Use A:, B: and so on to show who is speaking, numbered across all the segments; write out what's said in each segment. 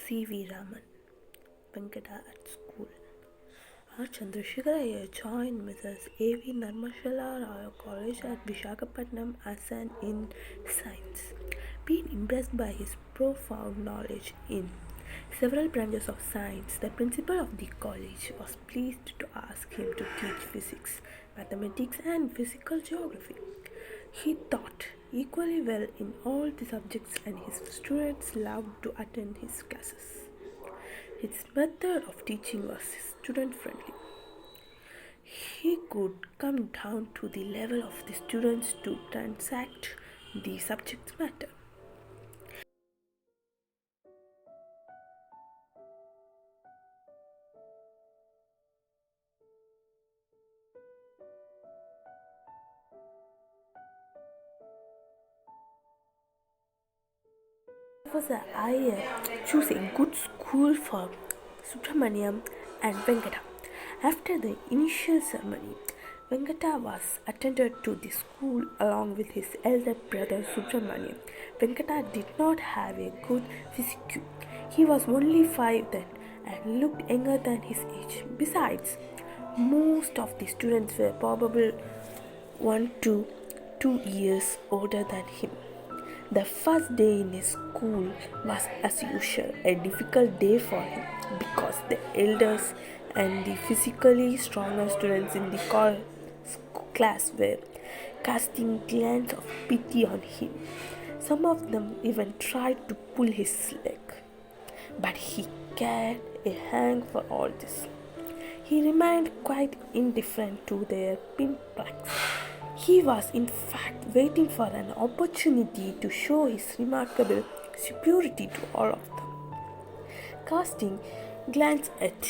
A: C.V. Raman, Venkata at school. R. Chandrasekhar Iyer joined Mrs. A.V. Narmashala Rao College at Visakhapatnam as an in science. Being impressed by his profound knowledge in several branches of science, the principal of the college was pleased to ask him to teach physics, mathematics, and physical geography. He taught equally well in all the subjects, and his students loved to attend his classes. His method of teaching was student friendly. He could come down to the level of the students to transact the subject matter. Professor Iyer chose a good school for Subramaniam and Venkata. After the initial ceremony, Venkata was attended to the school along with his elder brother Subramaniam. Venkata did not have a good physique. He was only 5 then and looked younger than his age. Besides, most of the students were probably 1 to 2 years older than him. The first day in his school was, as usual, a difficult day for him because the elders and the physically stronger students in the class were casting glances of pity on him. Some of them even tried to pull his leg, but he cared a hang for all this. He remained quite indifferent to their pinpricks. He was in fact waiting for an opportunity to show his remarkable superiority to all of them. Casting glance at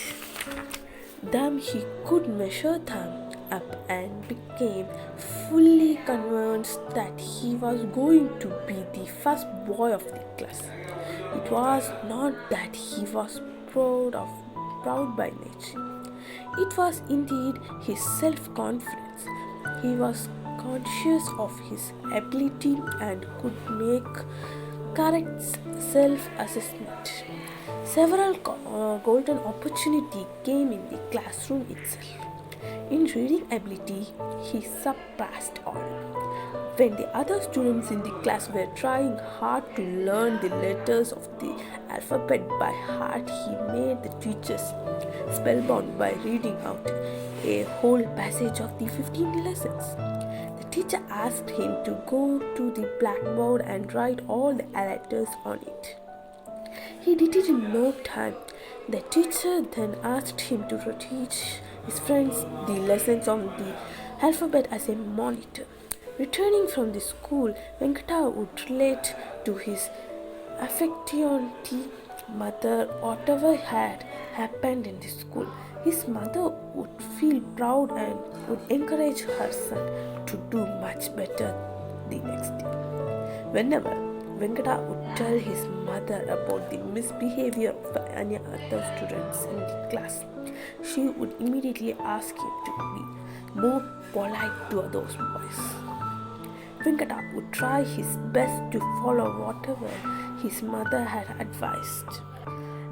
A: them, he could measure them up and became fully convinced that he was going to be the first boy of the class. It was not that he was proud by nature. It was indeed his self-confidence. He was conscious of his ability and could make correct self-assessment. Several golden opportunities came in the classroom itself. In reading ability, he surpassed all. When the other students in the class were trying hard to learn the letters of the alphabet by heart, he made the teachers spellbound by reading out a whole passage of the 15 lessons. The teacher asked him to go to the blackboard and write all the letters on it. He did it in no time. The teacher then asked him to teach his friends the lessons on the alphabet as a monitor. Returning from the school, Venkata would relate to his affectionate mother whatever had happened in the school. His mother would feel proud and would encourage her son to do much better the next day. Whenever Venkata would tell his mother about the misbehavior of any other students in the class, she would immediately ask him to be more polite to those boys. Venkata would try his best to follow whatever his mother had advised.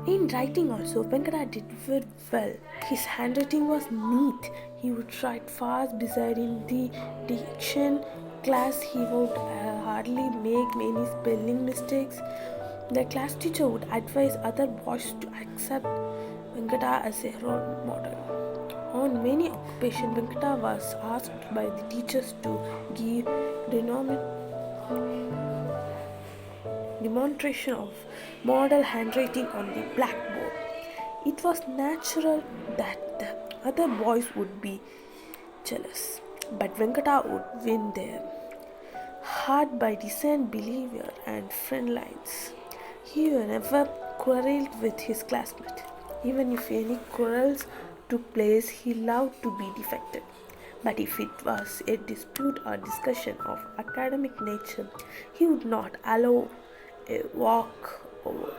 A: In writing also, Venkata did very well. His handwriting was neat. He would write fast. Beside in the diction class, he would hardly make many spelling mistakes. The class teacher would advise other boys to accept Venkata as a role model. On many occasions, Venkata was asked by the teachers to give demonstration of model handwriting on the blackboard. It was natural that the other boys would be jealous, but Venkata would win their heart by decent behavior and friend lines. He never quarreled with his classmates. Even if any quarrels took place, he loved to be defected. But if it was a dispute or discussion of academic nature, he would not allow a walk over.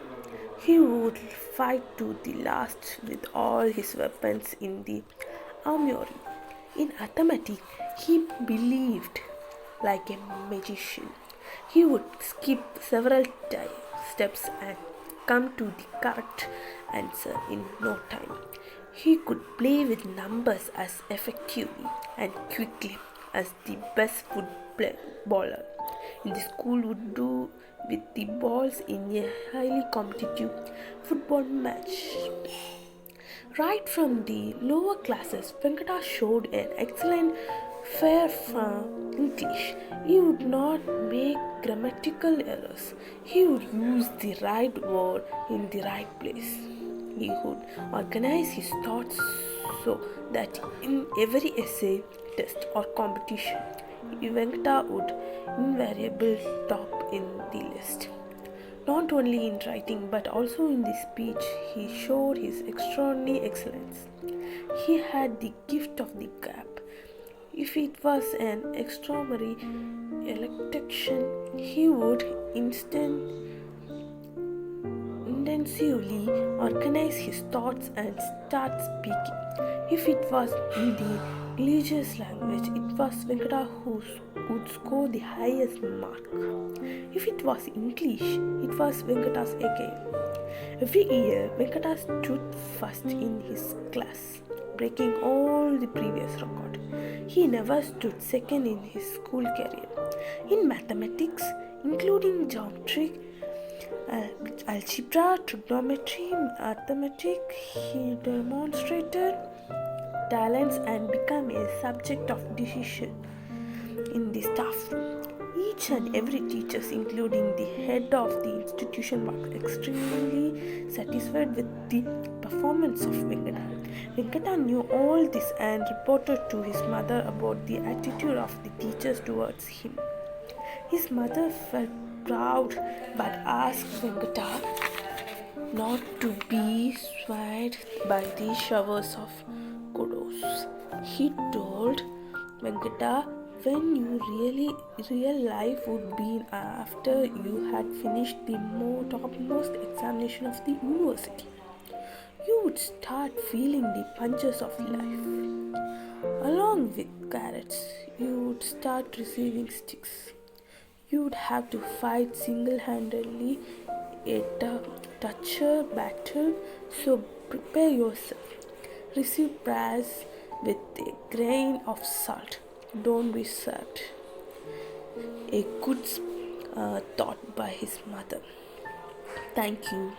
A: He would fight to the last with all his weapons in the armory. In arithmetic, he believed like a magician. He would skip several steps and come to the correct answer in no time. He could play with numbers as effectively and quickly as the best footballer in the school would do with the balls in a highly competitive football match. Right from the lower classes, Venkata showed an excellent flair for English. He would not make grammatical errors. He would use the right word in the right place. He would organize his thoughts so that in every essay, test, or competition, Venkata would invariably top in the list. Not only in writing but also in the speech, he showed his extraordinary excellence. He had the gift of the gap. If it was an extraordinary elocution, he would intensively organize his thoughts and start speaking. If it was in the religious language, it was Venkata who would score the highest mark. If it was English, it was Venkata's again. Every year, Venkata stood first in his class, breaking all the previous records. He never stood second in his school career. In mathematics, including geometry, algebra, trigonometry, arithmetic, he demonstrated talents and became a subject of decision in the staff room. Each and every teacher, including the head of the institution, was extremely satisfied with the performance of Venkata. Venkata knew all this and reported to his mother about the attitude of the teachers towards him. His mother felt proud but asked Venkata not to be swayed by these showers of kudos. He told Venkata when real life would be after you had finished the topmost examination of the university. You would start feeling the punches of life. Along with carrots, you would start receiving sticks. You would have to fight single-handedly a toucher battle, so prepare yourself. Receive praise with a grain of salt. Don't be sad. A good thought by his mother. Thank you.